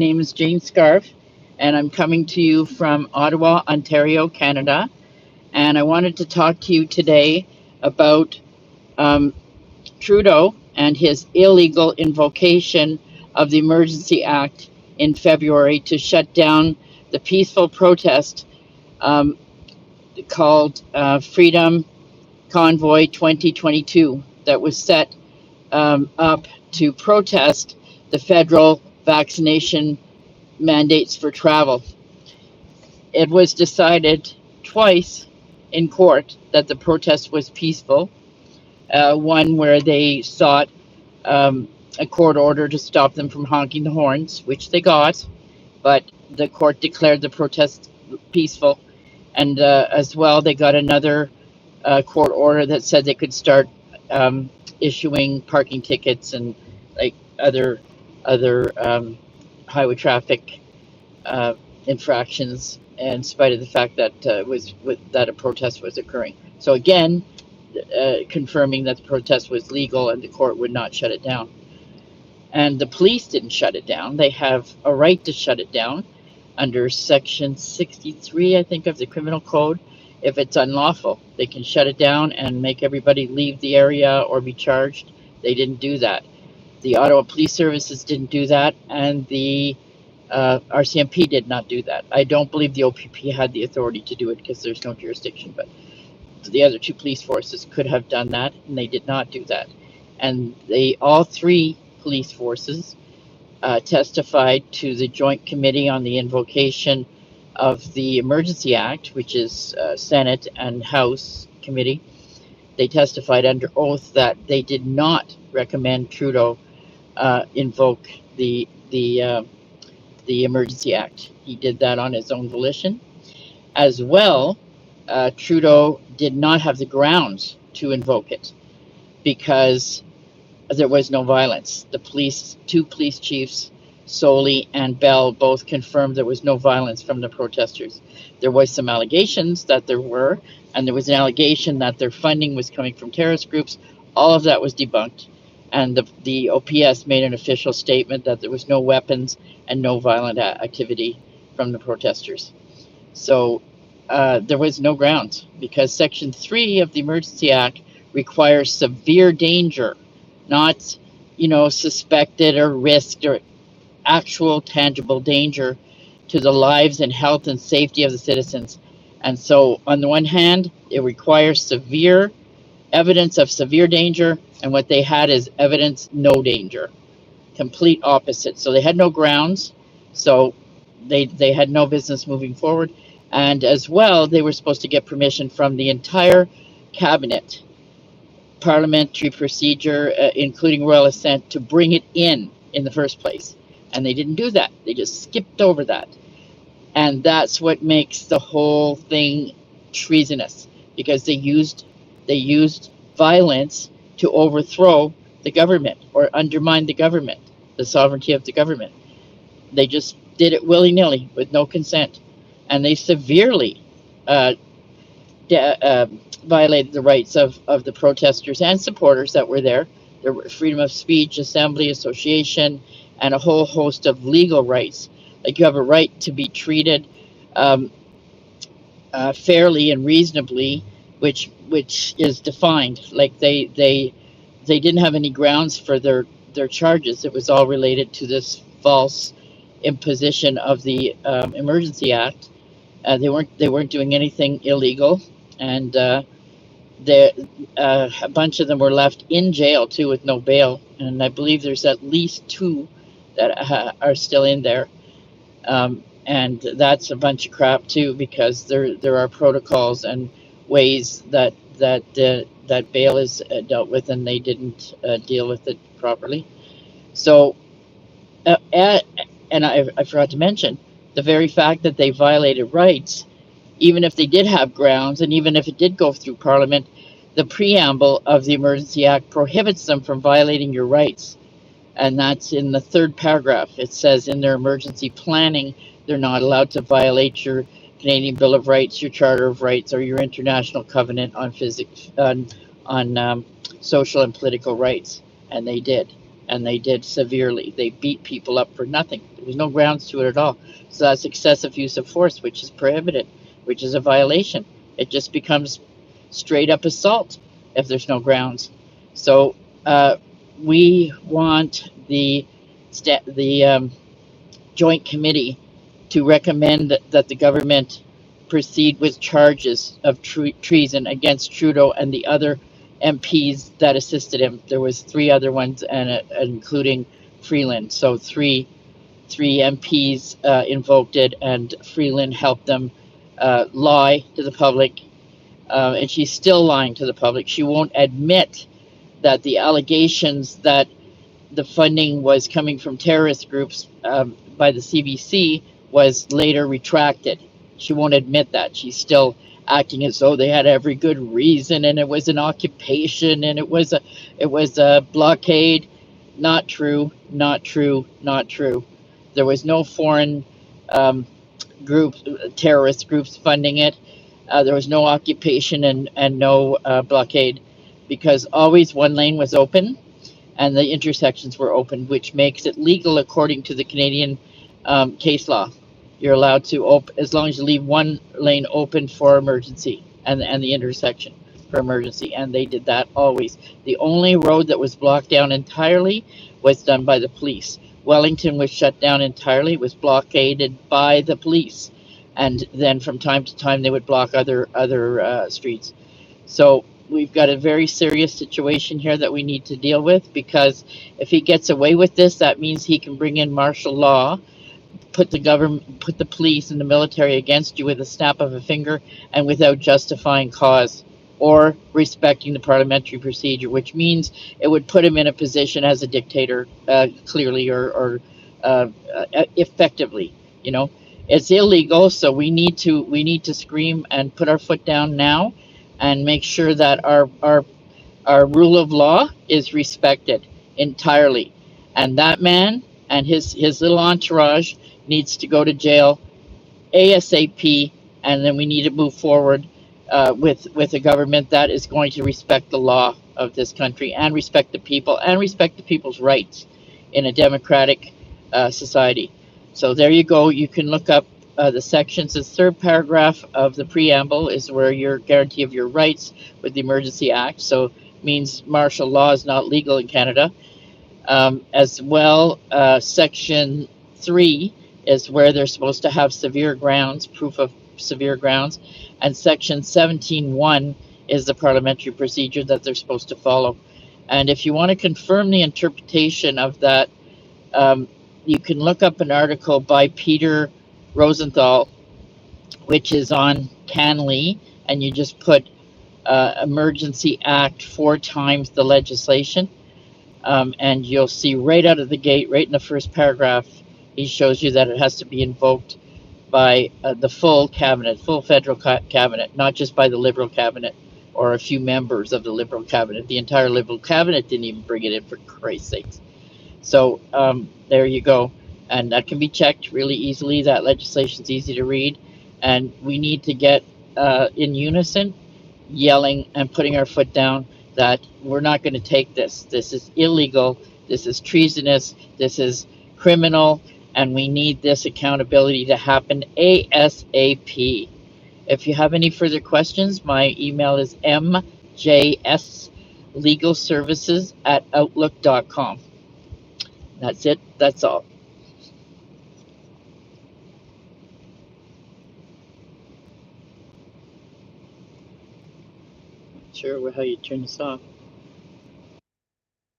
name is Jane Scarf, and I'm coming to you from Ottawa, Ontario, Canada. And I wanted to talk to you today about um, Trudeau and his illegal invocation of the Emergency Act in February to shut down the peaceful protest um, called Freedom Convoy 2022 that was set up to protest the federal vaccination mandates for travel. It was decided twice in court that the protest was peaceful. One where they sought um, a court order to stop them from honking the horns, which they got, but the court declared the protest peaceful. And as well, they got another court order that said they could start issuing parking tickets and like other highway traffic infractions, in spite of the fact that that a protest was occurring. So again, confirming that the protest was legal and the court would not shut it down. And the police didn't shut it down. They have a right to shut it down under Section 63, I think, of the Criminal Code. If it's unlawful, they can shut it down and make everybody leave the area or be charged. They didn't do that. The Ottawa Police Services didn't do that, and the RCMP did not do that. I don't believe the OPP had the authority to do it because there's no jurisdiction, but the other two police forces could have done that, and they did not do that. And all three police forces testified to the Joint Committee on the Invocation of the Emergency Act, which is Senate and House Committee. They testified under oath that they did not recommend Trudeau invoke the Emergency Act. He did that on his own volition. As well, Trudeau did not have the grounds to invoke it because there was no violence. The two police chiefs, Soley and Bell, both confirmed there was no violence from the protesters. There was some allegations that there were, and there was an allegation that their funding was coming from terrorist groups. All of that was debunked. And the OPS made an official statement that there was no weapons and no violent activity from the protesters. So there was no grounds because Section 3 of the Emergency Act requires severe danger, not, suspected or risked or actual tangible danger to the lives and health and safety of the citizens. And so on the one hand, it requires severe evidence of severe danger, and what they had is evidence no danger, complete opposite. So they had no grounds, so they had no business moving forward. And as well, they were supposed to get permission from the entire cabinet, parliamentary procedure, including royal assent, to bring it in the first place. And they didn't do that. They just skipped over that. And that's what makes the whole thing treasonous, because they used violence to overthrow the government or undermine the government, the sovereignty of the government. They just did it willy-nilly with no consent, and they severely violated the rights of the protesters and supporters that were there. There were freedom of speech, assembly, association, and a whole host of legal rights. Like you have a right to be treated fairly and reasonably, which is defined. Like they didn't have any grounds for their charges. It was all related to this false imposition of the Emergency Act. They weren't doing anything illegal, and a bunch of them were left in jail too with no bail. And I believe there's at least two that are still in there. And that's a bunch of crap too, because there are protocols and ways that bail is dealt with, and they didn't deal with it properly. So, and I forgot to mention the very fact that they violated rights, even if they did have grounds, and even if it did go through Parliament, the preamble of the Emergency Act prohibits them from violating your rights. And that's in the third paragraph. It says in their emergency planning, they're not allowed to violate your Canadian Bill of Rights, your Charter of Rights, or your International Covenant on social and political rights. And they did. and they did severely. They beat people up for nothing. There was no grounds to it at all. So that's excessive use of force, which is prohibited, which is a violation. It just becomes straight up assault if there's no grounds. So we want the joint committee to recommend that the government proceed with charges of treason against Trudeau and the other MPs that assisted him. There was three other ones, and including Freeland. So three MPs invoked it, and Freeland helped them lie to the public. And she's still lying to the public. She won't admit that the allegations that the funding was coming from terrorist groups by the CBC was later retracted. She won't admit that. She's still acting as though they had every good reason, and it was an occupation, and it was a blockade. Not true. Not true. Not true. There was no foreign um, groups, terrorist groups funding it. There was no occupation and no blockade, because always one lane was open and the intersections were open, which makes it legal according to the Canadian case law. You're allowed to open as long as you leave one lane open for emergency and the intersection for emergency, and they did that always. The only road that was blocked down entirely was done by the police. Wellington was shut down entirely, was blockaded by the police, and then from time to time they would block other streets. So we've got a very serious situation here that we need to deal with, because if he gets away with this, that means he can bring in martial law, put the government, put the police and the military against you with a snap of a finger, and without justifying cause or respecting the parliamentary procedure, which means it would put him in a position as a dictator, clearly, or effectively. You know, it's illegal, so we need to scream and put our foot down now, and make sure that our rule of law is respected entirely. And that man and his little entourage needs to go to jail ASAP, and then we need to move forward with a government that is going to respect the law of this country, and respect the people, and respect the people's rights in a democratic society. So there you go. You can look up the sections. The third paragraph of the preamble is where your guarantee of your rights with the Emergency Act. So it means martial law is not legal in Canada. As well, Section 3 is where they're supposed to have severe grounds, proof of severe grounds. And Section 17.1 is the parliamentary procedure that they're supposed to follow. And if you want to confirm the interpretation of that, you can look up an article by Peter Rosenthal, which is on CanLII, and you just put Emergency Act 4 times the legislation. And you'll see right out of the gate, right in the first paragraph, he shows you that it has to be invoked by the full cabinet, full federal cabinet, not just by the Liberal cabinet or a few members of the Liberal cabinet. The entire Liberal cabinet didn't even bring it in, for Christ's sakes. So there you go. And that can be checked really easily. That legislation's easy to read. And we need to get in unison, yelling and putting our foot down, that we're not going to take this. This is illegal. This is treasonous. This is criminal. And we need this accountability to happen ASAP. If you have any further questions, my email is mjslegalservices@outlook.com. That's it. That's all. Sure, how you turn this off.